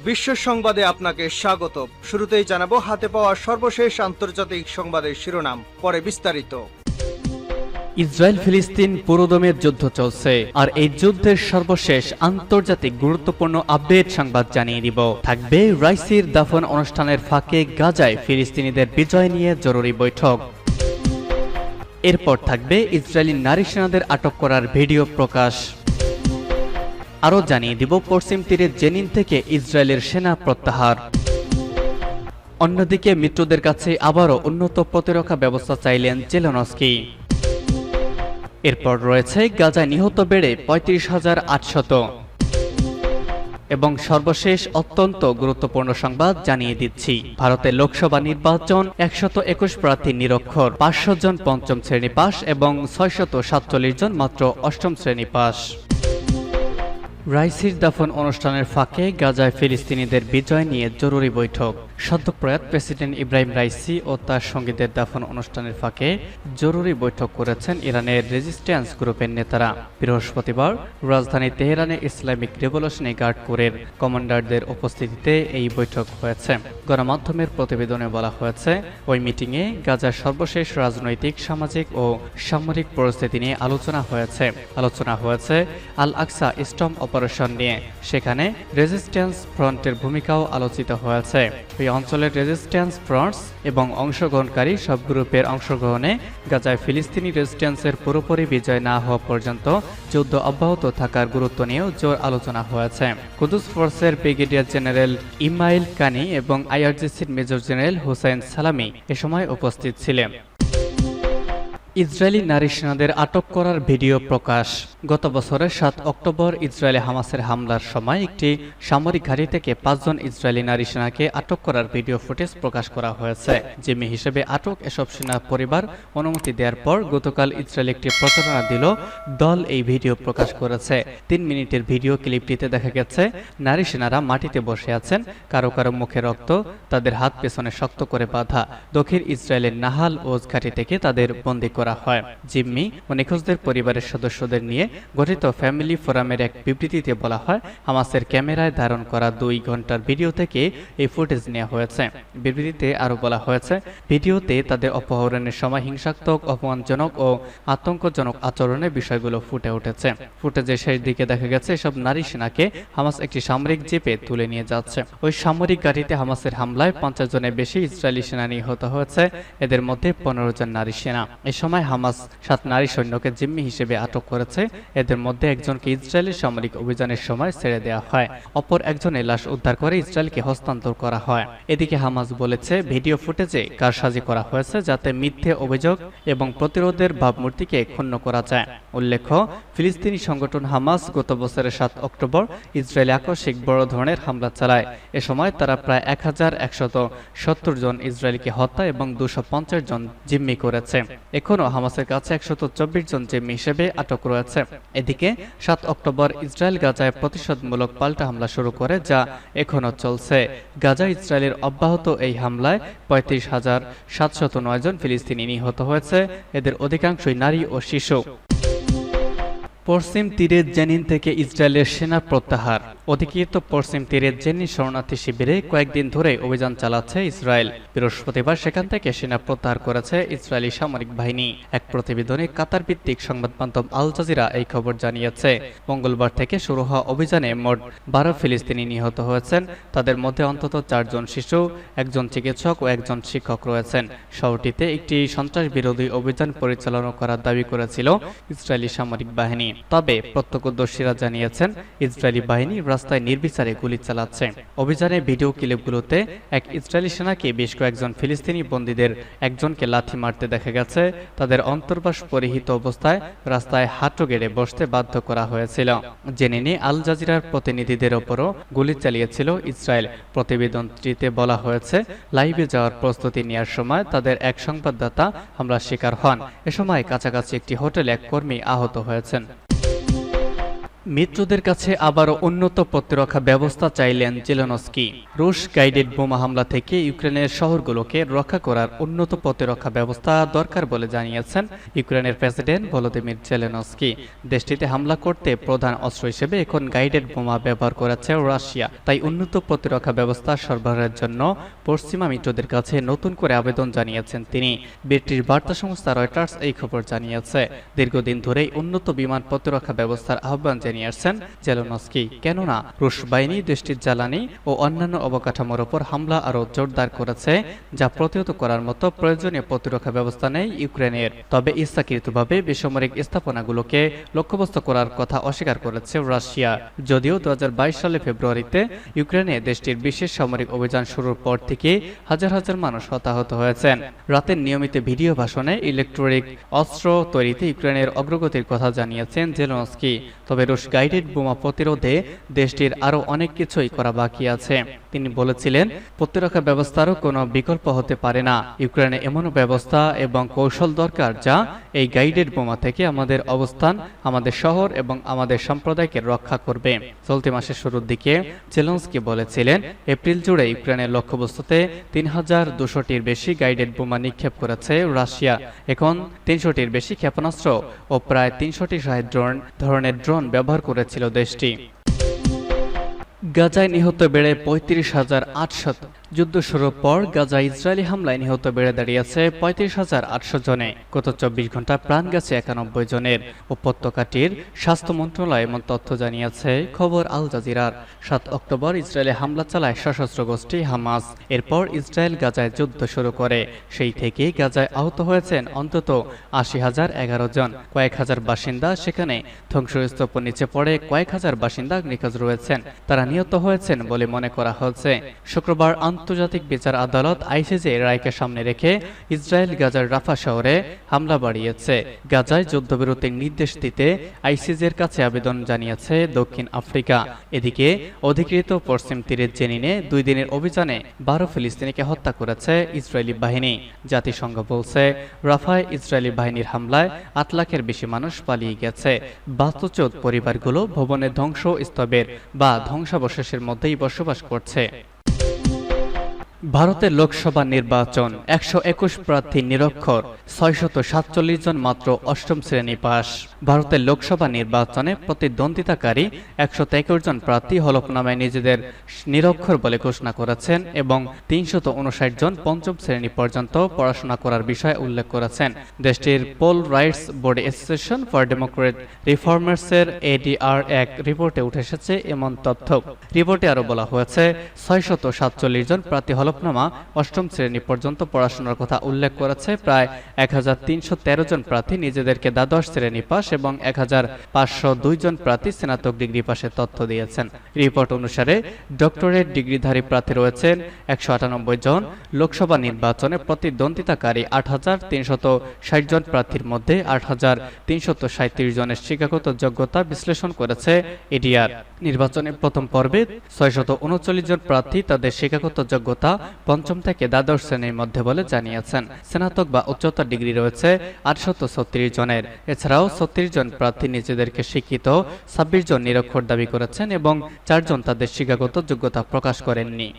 বিশ্ব সংবাদে আপনাকে স্বাগত। শুরুতেই জানাবো হাতে পাওয়া সর্বশেষ আন্তর্জাতিক সংবাদের শিরোনাম, পরে বিস্তারিত। ইসরায়েল ফিলিস্তিন পুরোদমের যুদ্ধ চলছে, আর এই যুদ্ধের সর্বশেষ আন্তর্জাতিক গুরুত্বপূর্ণ আপডেট সংবাদ জানিয়ে দিব। থাকবে রাইসির দাফন অনুষ্ঠানের ফাঁকে গাজায় ফিলিস্তিনিদের বিজয় নিয়ে জরুরি বৈঠক। এরপর থাকবে ইসরায়েলি নারী সেনাদের আটক করার ভিডিও প্রকাশ। আরও জানিয়ে দিব পশ্চিম তীরে জেনিন থেকে ইসরায়েলের সেনা প্রত্যাহার। অন্যদিকে মিত্রদের কাছে আবারও উন্নত প্রতিরক্ষা ব্যবস্থা চাইলেন জেলেনস্কি। এরপর রয়েছে গাজায় নিহত বেড়ে ৩৫,৮০০। এবং সর্বশেষ অত্যন্ত গুরুত্বপূর্ণ সংবাদ জানিয়ে দিচ্ছি, ভারতের লোকসভা নির্বাচন ১২১ প্রার্থী নিরক্ষর, ৫০০ জন পঞ্চম শ্রেণী পাস এবং ৬৪৭ জন মাত্র অষ্টম শ্রেণী পাস। রাইসির দাফন অনুষ্ঠানের ফাঁকে গাজায় ফিলিস্তিনিদের বিজয় নিয়ে জরুরি বৈঠক। সদ্যপ্রয়াত প্রেসিডেন্ট ইব্রাহিম রাইসি ও তার সঙ্গীদের দাফন অনুষ্ঠানের ফাঁকে জরুরি বৈঠক করেছেন ইরানের রেজিস্ট্যান্স গ্রুপের নেতারা। বৃহস্পতিবার রাজধানী তেহরানে ইসলামিক রেভলিউশনারি গার্ড কোরের কমান্ডারদের উপস্থিতিতে এই বৈঠক হয়েছে। গণমাধ্যমের প্রতিবেদনে বলা হয়েছে, ওই মিটিংয়ে গাজার সর্বশেষ রাজনৈতিক, সামাজিক ও সামরিক পরিস্থিতি নিয়ে আলোচনা হয়েছে আল আকসা স্টর্ম অপারেশন নিয়ে। সেখানে রেজিস্ট্যান্স ফ্রন্টের ভূমিকাও আলোচিত হয়েছে। এই অঞ্চলের রেজিস্ট্যান্স ফ্রন্টস এবং অংশগ্রহণকারী সব গ্রুপের অংশগ্রহণে গাজায় ফিলিস্তিনি রেজিস্ট্যান্সের পুরোপুরি বিজয় না হওয়া পর্যন্ত যুদ্ধ অব্যাহত থাকার গুরুত্ব নিয়েও জোর আলোচনা হয়েছে। কুদস ফোর্সের ব্রিগেডিয়ার জেনারেল ইসমাইল কানি এবং আইআরজিসির মেজর জেনারেল হুসাইন সালামি এ সময় উপস্থিত ছিলেন। ইসরায়েলি নারী সেনাদের আটক করার ভিডিও প্রকাশ। গত বছরের ৭ অক্টোবর ইসরায়েলে হামাসের হামলার সময় একটি সামরিক ঘাঁটি থেকে ৫ জন ইসরায়েলি নারী সেনাকে আটক করার ভিডিও ফুটেজ প্রকাশ করা হয়েছে। জিম্মি হিসেবে আটক এসব সেনার পরিবার অনুমতি দেওয়ার পর গতকাল ইসরায়েল একটি প্রচারণা দিল। দল এই ভিডিও প্রকাশ করেছে। ৩ মিনিটের ভিডিও ক্লিপটিতে দেখা গেছে নারী সেনারা মাটিতে বসে আছেন, কারো কারো মুখে রক্ত, তাদের হাত পেছনে শক্ত করে বাঁধা। দক্ষিণ ইসরায়েলের নাহাল ওজ ঘাঁটি থেকে তাদের বন্দী করা হয়। জিম্মি ও নিখোঁজদের পরিবারের সদস্যদের নিয়ে গঠিত ফ্যামিলি ফোরামের এক বিবৃতিতে বলা হয়, হামাসের ক্যামেরায় ধারণ করা ২ ঘন্টার ভিডিও থেকে এই ফুটেজ নেওয়া হয়েছে। বিবৃতিতে আরও বলা হয়েছে, ভিডিওতে তাদের অপহরণের সময় হিংসাত্মক, অপমানজনক ও আতঙ্কজনক আচরণের বিষয়গুলো ফুটে উঠেছে। ফুটেজের শেষ দিকে দেখা গেছে এসব নারী সেনাকে হামাস একটি সামরিক জিপে তুলে নিয়ে যাচ্ছে। ওই সামরিক গাড়িতে হামাসের হামলায় ৫০ জনের বেশি ইসরায়েলি সেনা নিহত হয়েছে, এদের মধ্যে ১৫ জন নারী সেনা। এ সময় হামাস ৭ নারী সৈন্যকে জিম্মি হিসেবে আটক করেছে। এদের মধ্যে একজনকে ইসরায়েলের সামরিক অভিযানের সময় ছেড়ে দেওয়া হয়। অপর একজনের লাশ উদ্ধার করে ইসরায়েলকে হস্তান্তর করা হয়। এদিকে হামাস বলেছে, ভিডিও ফুটেজে কারসাজি করা হয়েছে যাতে মিথ্যে অভিযোগ এবং প্রতিরোধের ভাবমূর্তিকে ক্ষুণ্ণ করা যায়। উল্লেখ্য, ফিলিস্তিনি সংগঠন হামাস গত বছরের ৭ অক্টোবর ইসরায়েলে আকস্মিক বড় ধরনের হামলা চালায়। এ সময় তারা প্রায় ১,১৭০ জন ইসরায়েলকে হত্যা এবং ২৫০ জন জিম্মি করেছে। এখনও হামাসের কাছে ১২৪ জন জিম্মি হিসেবে আটক রয়েছে। এদিকে ৭ অক্টোবর ইসরায়েল গাজায় প্রতিশোধমূলক পাল্টা হামলা শুরু করে, যা এখনও চলছে। গাজা ইসরায়েলের অব্যাহত এই হামলায় ৩৫,৭০৯ জন ফিলিস্তিনি নিহত হয়েছে, এদের অধিকাংশই নারী ও শিশু। পশ্চিম তীরের জেনিন থেকে ইসরায়েলের সেনা প্রত্যাহার। অধিকৃত পশ্চিম তীরের জেনিন শরণার্থী শিবিরে কয়েকদিন ধরে অভিযান চালাচ্ছে ইসরায়েল। বৃহস্পতিবার সেখান থেকে সেনা প্রত্যাহার করেছে ইসরায়েলি সামরিক বাহিনী। এক প্রতিবেদনে কাতার ভিত্তিক সংবাদ মাধ্যম আল জাজিরা এই খবর জানিয়েছে। মঙ্গলবার থেকে শুরু হওয়া অভিযানে মোট ১২ ফিলিস্তিনি নিহত হয়েছেন। তাদের মধ্যে অন্তত ৪ জন শিশু, ১ জন চিকিৎসক ও ১ জন শিক্ষক রয়েছেন। শহরটিতে একটি সন্ত্রাস বিরোধী অভিযান পরিচালনা করার দাবি করেছিল ইসরায়েলি সামরিক বাহিনী। তবে প্রত্যক্ষদর্শীরা জানিয়েছেন, ইসরায়েলি বাহিনী রাস্তায় নির্বিচারে গুলি চালাচ্ছে। অভিযানের ভিডিও ক্লিপগুলোতে এক ইসরায়েলি সেনাকে বেশ কয়েকজন ফিলিস্তিনি বন্দীদের একজনকে লাথি মারতে দেখা গেছে। তাদের অন্তর্বাস পরিহিত অবস্থায় রাস্তায় হাঁটু গেড়ে বসতে বাধ্য করা হয়েছিল। জেনিনে আল জাজিরার প্রতিনিধিদের ওপরও গুলি চালিয়েছিল ইসরায়েল। প্রতিবেদনটিতে বলা হয়েছে, লাইভে যাওয়ার প্রস্তুতি নেওয়ার সময় তাদের এক সংবাদদাতা হামলার শিকার হন। এ সময় কাছাকাছি একটি হোটেলে এক কর্মী আহত হয়েছেন। মিত্রদের কাছে আবারও উন্নত প্রতিরক্ষা ব্যবস্থা চাইলেন জেলেনস্কি। রুশ গাইডেড বোমা হামলা থেকে ইউক্রেনের শহরগুলোকে রক্ষা করার উন্নত প্রতিরক্ষা ব্যবস্থা দরকার বলে জানিয়েছেন ইউক্রেনের প্রেসিডেন্ট ভলোদিমির জেলেনস্কি। দেশটিতে হামলা করতে প্রধান অস্ত্র হিসেবে এখন গাইডেড বোমা ব্যবহার করেছে রাশিয়া। তাই উন্নত প্রতিরক্ষা ব্যবস্থা সরবরাহের জন্য পশ্চিমা মিত্রদের কাছে নতুন করে আবেদন জানিয়েছেন তিনি। ব্রিটিশ বার্তা সংস্থা রয়টার্স এই খবর জানিয়েছে। দীর্ঘদিন ধরেই উন্নত বিমান প্রতিরক্ষা ব্যবস্থার আহ্বান জানিয়ে আসছেন জেলেনস্কি, কেননা রুশ বাহিনী দেশটির জ্বালানি ও অন্যান্য অবকাঠামোর ওপর হামলা আরও জোরদার করেছে, যা প্রতিহত করার মতো প্রয়োজনীয় প্রতিরক্ষা ব্যবস্থা নেই ইউক্রেনের। তবে ইচ্ছাকৃতভাবে বেসামরিক স্থাপনাগুলোকে লক্ষ্যবস্তু করার কথা অস্বীকার করেছে রাশিয়া। যদিও 2022 সালে ফেব্রুয়ারিতে ইউক্রেনে দেশটির বিশেষ সামরিক অভিযান শুরুর পর থেকে হাজার হাজার মানুষ হতাহত হয়েছেন। রাতের নিয়মিত ভিডিও ভাষণে ইলেকট্রনিক অস্ত্র তৈরিতে ইউক্রেনের অগ্রগতির কথা জানিয়েছেন জেলেনস্কি। তবে রুশ গাইডেড বোমা প্রতিরোধে দেশটির আরও অনেক কিছুই করা বাকি আছে। তিনি বলেছিলেন, প্রতিরক্ষা ব্যবস্থারও কোনো বিকল্প হতে পারে না। ইউক্রেনে এমন ব্যবস্থা এবং কৌশল দরকার যা এই গাইডেড বোমা থেকে আমাদের অবস্থান, আমাদের শহর এবং আমাদের সম্প্রদায়কে রক্ষা করবে। চলতি মাসের শুরুর দিকে জেলেনস্কি বলেছিলেন, এপ্রিল জুড়ে ইউক্রেনের লক্ষ্যবস্তুতে 3200টির বেশি গাইডেড বোমা নিক্ষেপ করেছে রাশিয়া। এখন 300টির বেশি ক্ষেপণাস্ত্র ও প্রায় 300টি ধরনের ড্রোন ব্যবহার করেছিল দেশটি। গাজায় নিহত বেড়ে 35,800। যুদ্ধ শুরুর পর গাজা ইসরায়েলি হামলায় নিহত বেড়ে দাঁড়িয়েছে 35,800 জনে। গত 24 ঘন্টা প্রাণ গেছে 91 জনের। উপত্যকাটির স্বাস্থ্য মন্ত্রণালয় এমন তথ্য জানিয়েছে খবর আল জাজিরার। 7 অক্টোবর ইসরায়েলে হামলা চালায় সশস্ত্র গোষ্ঠী হামাস। এরপর ইসরায়েল গাজায় যুদ্ধ শুরু করে। সেই থেকেই গাজায় আহত হয়েছেন অন্তত 80,011 জন। কয়েক হাজার বাসিন্দা সেখানে ধ্বংসস্তূপ নিচে পড়ে কয়েক হাজার বাসিন্দা নিখোঁজ রয়েছেন। তারা নিহত হয়েছেন বলে মনে করা হচ্ছে। শুক্রবার আন্তর্জাতিক বিচার আদালত আইসিজে রায়কে সামনে রেখে ইসরায়েল গাজার রাফা শহরে হামলা বাড়িয়েছে। গাজায় যুদ্ধবিরতির নির্দেশ দিতে আইসিজের কাছে আবেদন জানিয়েছে দক্ষিণ আফ্রিকা। এদিকে অধিকৃত পশ্চিম তীরের জেনিনে 2 দিনের অভিযানে 12 ফিলিস্তিনিকে হত্যা করেছে ইসরায়েলি বাহিনী। জাতিসংঘ বলছে, রাফায় ইসরায়েলি বাহিনীর হামলায় 8 লাখের বেশি মানুষ পালিয়ে গেছে। বাস্তুচ্যুত পরিবারগুলো ভবনের ধ্বংসস্তূপের বা ধ্বংসাবশেষের মধ্যেই বসবাস করছে। ভারতের লোকসভা নির্বাচন, 121 প্রার্থী নিরক্ষর, 647 জন মাত্র অষ্টম শ্রেণী পাস। ভারতের লোকসভা নির্বাচনে প্রতিদ্বন্দ্বিতাকারী 123 জন প্রার্থী হলফনামায় নিজেদের নিরক্ষর বলে ঘোষণা করেছেন এবং 359 জন পঞ্চম শ্রেণী পর্যন্ত পড়াশোনা করার বিষয়ে উল্লেখ করেছেন। দেশটির poll rights board association for democrat রিফর্মার্সের ADR এক রিপোর্টে উঠে এসেছে এমন তথ্য। রিপোর্টে আরও বলা হয়েছে, 647 জন প্রার্থী হলফনামা অষ্টম শ্রেণী পর্যন্ত পড়াশোনার কথা উল্লেখ করেছে। প্রায় 1313 জন প্রার্থী নিজেদেরকে দ্বাদশ শ্রেণী পাস এবং 1502 জন প্রার্থী স্নাতক ডিগ্রি পাসের তথ্য দিয়েছেন। রিপোর্ট অনুসারে ডক্টরেট ডিগ্রিধারী প্রার্থী রয়েছেন 198 জন। লোকসভা নির্বাচনে প্রতিদ্বন্দ্বিতাকারী 8360 জন প্রার্থীর মধ্যে 8337 জনের শিক্ষাগত যোগ্যতা বিশ্লেষণ করেছে এডিআর। নির্বাচনের প্রথম পর্বে 639 জন প্রার্থী তাদের শিক্ষাগত যোগ্যতা পঞ্চম থেকে দ্বাদশ শ্রেণীর মধ্যে বলে জানিয়েছেন। স্নাতক বা উচ্চতর ডিগ্রি রয়েছে 836 জনের। এছাড়াও 36 জন প্রার্থী নিজেদেরকে শিক্ষিত, 26 জন নিরক্ষর দাবি করেছেন এবং 4 জন তাদের শিক্ষাগত যোগ্যতা প্রকাশ করেননি।